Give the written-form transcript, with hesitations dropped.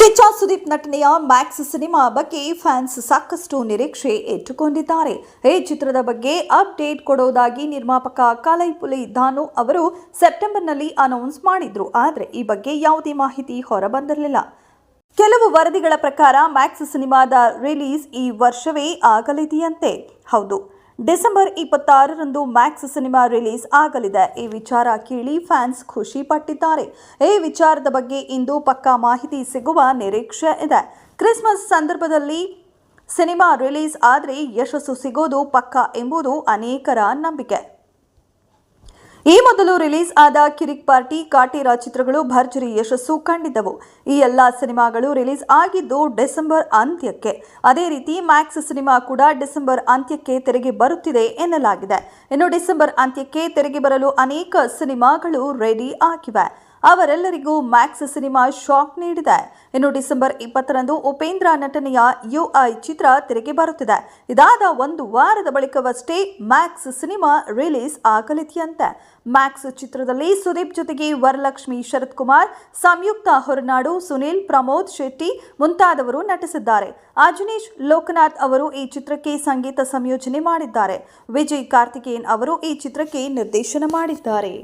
ಕಿಚ್ಚ ಸುದೀಪ್ ನಟನೆಯ Max cinema ಬಗ್ಗೆ fans ಸಾಕಷ್ಟು ನಿರೀಕ್ಷೆ ಇಟ್ಟುಕೊಂಡಿದ್ದಾರೆ. ಈ ಚಿತ್ರದ ಬಗ್ಗೆ ಅಪ್ಡೇಟ್ ಕೊಡೋದಾಗಿ ನಿರ್ಮಾಪಕ ಕಲೈಪುಲಿ ದಾನು ಅವರು ಸೆಪ್ಟೆಂಬರ್ನಲ್ಲಿ ಅನೌನ್ಸ್ ಮಾಡಿದ್ರು. ಆದರೆ ಈ ಬಗ್ಗೆ ಯಾವುದೇ ಮಾಹಿತಿ ಹೊರಬಂದಿರಲಿಲ್ಲ. ಕೆಲವು ವರದಿಗಳ ಪ್ರಕಾರ ಮ್ಯಾಕ್ಸ್ ಸಿನಿಮಾದ ರಿಲೀಸ್ ಈ ವರ್ಷವೇ ಆಗಲಿದೆಯಂತೆ. ಹೌದು, ಡಿಸೆಂಬರ್ 26ರಂದು ಮ್ಯಾಕ್ಸ್ ಸಿನಿಮಾ ರಿಲೀಸ್ ಆಗಲಿದೆ. ಈ ವಿಚಾರ ಕೇಳಿ ಫ್ಯಾನ್ಸ್ ಖುಷಿ ಪಟ್ಟಿದ್ದಾರೆ. ಈ ವಿಚಾರದ ಬಗ್ಗೆ ಇಂದು ಪಕ್ಕಾ ಮಾಹಿತಿ ಸಿಗುವ ನಿರೀಕ್ಷೆ ಇದೆ. ಕ್ರಿಸ್ಮಸ್ ಸಂದರ್ಭದಲ್ಲಿ ಸಿನಿಮಾ ರಿಲೀಸ್ ಆದರೆ ಯಶಸ್ಸು ಸಿಗೋದು ಪಕ್ಕಾ ಎಂಬುದು ಅನೇಕರ ನಂಬಿಕೆ. ಈ ಮೊದಲು ರಿಲೀಸ್ ಆದ ಕಿರಿಕ್ ಪಾರ್ಟಿ, ಕಾಟೇರ ಚಿತ್ರಗಳು ಭರ್ಜರಿ ಯಶಸ್ಸು ಕಂಡಿದ್ದವು. ಈ ಎಲ್ಲ ಸಿನಿಮಾಗಳು ರಿಲೀಸ್ ಆಗಿದ್ದು ಡಿಸೆಂಬರ್ ಅಂತ್ಯಕ್ಕೆ. ಅದೇ ರೀತಿ ಮ್ಯಾಕ್ಸ್ ಸಿನಿಮಾ ಕೂಡ ಡಿಸೆಂಬರ್ ಅಂತ್ಯಕ್ಕೆ ತೆರೆಗೆ ಬರುತ್ತಿದೆ ಎನ್ನಲಾಗಿದೆ. ಇನ್ನು ಡಿಸೆಂಬರ್ ಅಂತ್ಯಕ್ಕೆ ತೆರೆಗೆ ಬರಲು ಅನೇಕ ಸಿನಿಮಾಗಳು ರೆಡಿ ಆಗಿವೆ. ಅವರೆಲ್ಲರಿಗೂ ಮ್ಯಾಕ್ಸ್ ಸಿನಿಮಾ ಶಾಕ್ ನೀಡಿದೆ. ಇನ್ನು ಡಿಸೆಂಬರ್ 20ರಂದು ಉಪೇಂದ್ರ ನಟನೆಯ UI ಚಿತ್ರ ತೆರೆಗೆ ಬರುತ್ತಿದೆ. ಇದಾದ ಒಂದು ವಾರದ ಬಳಿಕವಷ್ಟೇ ಮ್ಯಾಕ್ಸ್ ಸಿನಿಮಾ ರಿಲೀಸ್ ಆಗಲಿದೆಯಂತೆ. ಮ್ಯಾಕ್ಸ್ ಚಿತ್ರದಲ್ಲಿ ಸುದೀಪ್ ಜೊತೆಗೆ ವರಲಕ್ಷ್ಮಿ, ಶರತ್ ಕುಮಾರ್, ಸಂಯುಕ್ತ ಹೊರನಾಡು, ಸುನಿಲ್, ಪ್ರಮೋದ್ ಶೆಟ್ಟಿ ಮುಂತಾದವರು ನಟಿಸಿದ್ದಾರೆ. ಅಜನೀಶ್ ಲೋಕನಾಥ್ ಅವರು ಈ ಚಿತ್ರಕ್ಕೆ ಸಂಗೀತ ಸಂಯೋಜನೆ ಮಾಡಿದ್ದಾರೆ. ವಿಜಯ್ ಕಾರ್ತಿಕೇಯನ್ ಅವರು ಈ ಚಿತ್ರಕ್ಕೆ ನಿರ್ದೇಶನ ಮಾಡಿದ್ದಾರೆ.